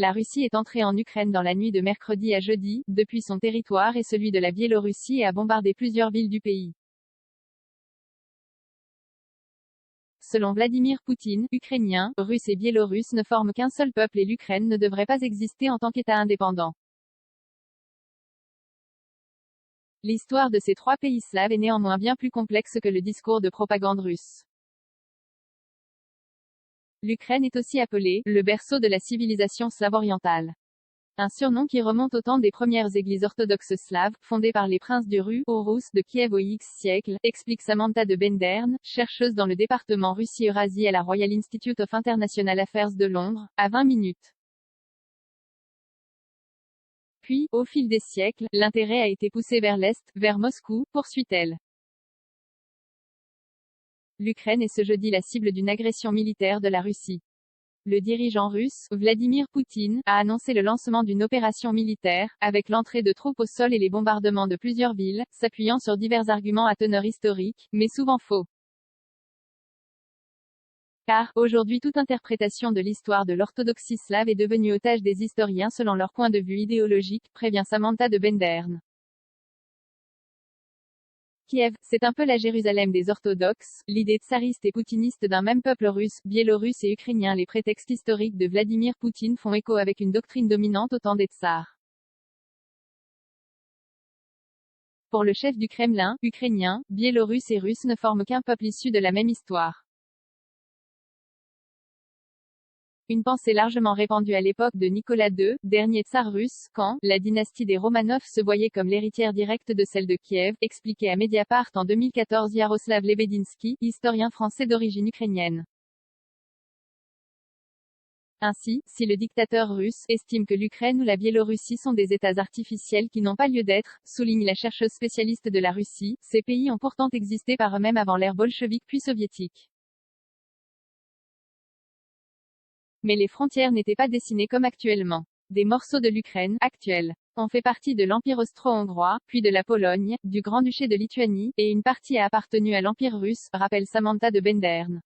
La Russie est entrée en Ukraine dans la nuit de mercredi à jeudi, depuis son territoire et celui de la Biélorussie et a bombardé plusieurs villes du pays. Selon Vladimir Poutine, Ukrainiens, Russes et Biélorusses ne forment qu'un seul peuple et l'Ukraine ne devrait pas exister en tant qu'État indépendant. L'histoire de ces trois pays slaves est néanmoins bien plus complexe que le discours de propagande russe. L'Ukraine est aussi appelée « le berceau de la civilisation slave orientale ». Un surnom qui remonte au temps des premières églises orthodoxes slaves, fondées par les princes du Rus, ou Rus de Kiev au X siècle, explique Samantha de Benderne, chercheuse dans le département Russie-Eurasie à la Royal Institute of International Affairs de Londres, à 20 minutes. Puis, au fil des siècles, l'intérêt a été poussé vers l'Est, vers Moscou, poursuit-elle. L'Ukraine est ce jeudi la cible d'une agression militaire de la Russie. Le dirigeant russe, Vladimir Poutine, a annoncé le lancement d'une opération militaire, avec l'entrée de troupes au sol et les bombardements de plusieurs villes, s'appuyant sur divers arguments à teneur historique, mais souvent faux. Car, aujourd'hui toute interprétation de l'histoire de l'orthodoxie slave est devenue otage des historiens selon leur point de vue idéologique, prévient Samantha de Benderne. Kiev, c'est un peu la Jérusalem des orthodoxes, l'idée tsariste et poutiniste d'un même peuple russe, biélorusse et ukrainien. Les prétextes historiques de Vladimir Poutine font écho avec une doctrine dominante au temps des tsars. Pour le chef du Kremlin, Ukrainiens, Biélorusses et Russes ne forment qu'un peuple issu de la même histoire. Une pensée largement répandue à l'époque de Nicolas II, dernier tsar russe, quand la dynastie des Romanov se voyait comme l'héritière directe de celle de Kiev, expliquait à Mediapart en 2014 Yaroslav Lebedinsky, historien français d'origine ukrainienne. Ainsi, si le dictateur russe estime que l'Ukraine ou la Biélorussie sont des États artificiels qui n'ont pas lieu d'être, souligne la chercheuse spécialiste de la Russie, ces pays ont pourtant existé par eux-mêmes avant l'ère bolchevique puis soviétique. Mais les frontières n'étaient pas dessinées comme actuellement. Des morceaux de l'Ukraine, actuelle, ont fait partie de l'Empire austro-hongrois, puis de la Pologne, du Grand-Duché de Lituanie, et une partie a appartenu à l'Empire russe, rappelle Samantha de Benderne.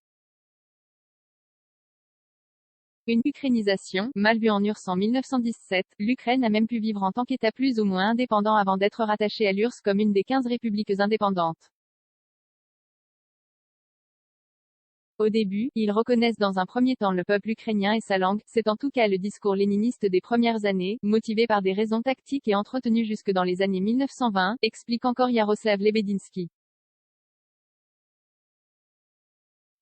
Une ukrainisation, mal vue en URSS en 1917, l'Ukraine a même pu vivre en tant qu'État plus ou moins indépendant avant d'être rattachée à l'URSS comme une des 15 républiques indépendantes. Au début, ils reconnaissent dans un premier temps le peuple ukrainien et sa langue, c'est en tout cas le discours léniniste des premières années, motivé par des raisons tactiques et entretenu jusque dans les années 1920, explique encore Yaroslav Lebedinsky.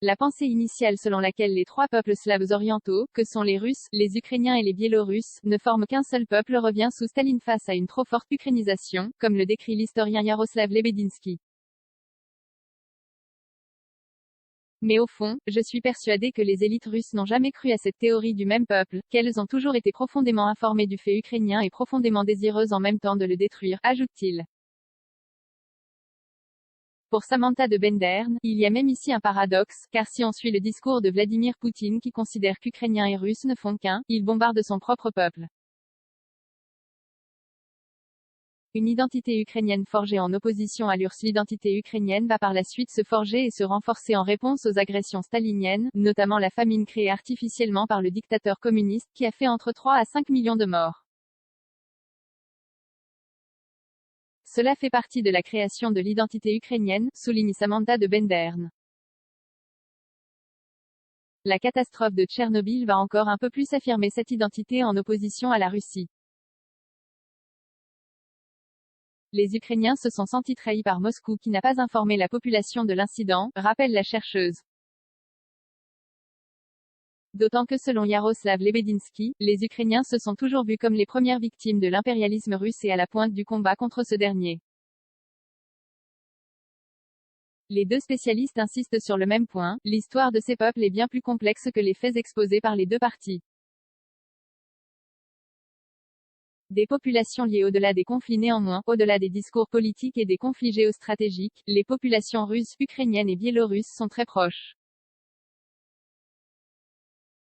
La pensée initiale selon laquelle les trois peuples slaves orientaux, que sont les Russes, les Ukrainiens et les Biélorusses, ne forment qu'un seul peuple revient sous Staline face à une trop forte ukrainisation, comme le décrit l'historien Yaroslav Lebedinsky. Mais au fond, je suis persuadé que les élites russes n'ont jamais cru à cette théorie du même peuple, qu'elles ont toujours été profondément informées du fait ukrainien et profondément désireuses en même temps de le détruire, ajoute-t-il. Pour Samantha de Benderne, il y a même ici un paradoxe, car si on suit le discours de Vladimir Poutine qui considère qu'Ukrainiens et Russes ne font qu'un, il bombarde son propre peuple. Une identité ukrainienne forgée en opposition à l'URSS. L'identité ukrainienne va par la suite se forger et se renforcer en réponse aux agressions staliniennes, notamment la famine créée artificiellement par le dictateur communiste, qui a fait entre 3 à 5 millions de morts. Cela fait partie de la création de l'identité ukrainienne, souligne Samantha de Benderne. La catastrophe de Tchernobyl va encore un peu plus affirmer cette identité en opposition à la Russie. Les Ukrainiens se sont sentis trahis par Moscou qui n'a pas informé la population de l'incident, rappelle la chercheuse. D'autant que selon Yaroslav Lebedinsky, les Ukrainiens se sont toujours vus comme les premières victimes de l'impérialisme russe et à la pointe du combat contre ce dernier. Les deux spécialistes insistent sur le même point, l'histoire de ces peuples est bien plus complexe que les faits exposés par les deux parties. Des populations liées au-delà des conflits. Néanmoins, au-delà des discours politiques et des conflits géostratégiques, les populations russes, ukrainiennes et biélorusses sont très proches.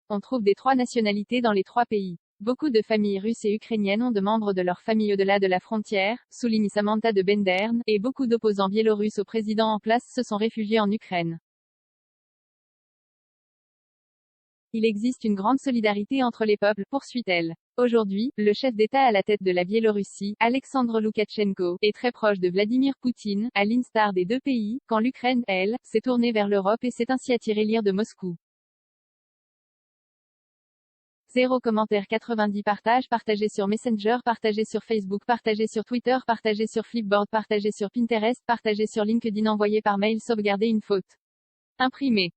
On trouve des trois nationalités dans les trois pays. Beaucoup de familles russes et ukrainiennes ont de membres de leur famille au-delà de la frontière, souligne Samantha de Benderne, et beaucoup d'opposants biélorusses au président en place se sont réfugiés en Ukraine. Il existe une grande solidarité entre les peuples, poursuit-elle. Aujourd'hui, le chef d'État à la tête de la Biélorussie, Alexandre Loukachenko, est très proche de Vladimir Poutine, à l'instar des deux pays, quand l'Ukraine, elle, s'est tournée vers l'Europe et s'est ainsi attirée l'ire de Moscou. 0 commentaire 90 partage partagé sur Messenger, partagé sur Facebook, partagé sur Twitter, partagé sur Flipboard, partagé sur Pinterest, partagé sur LinkedIn, envoyé par mail, sauvegarder une faute. Imprimé.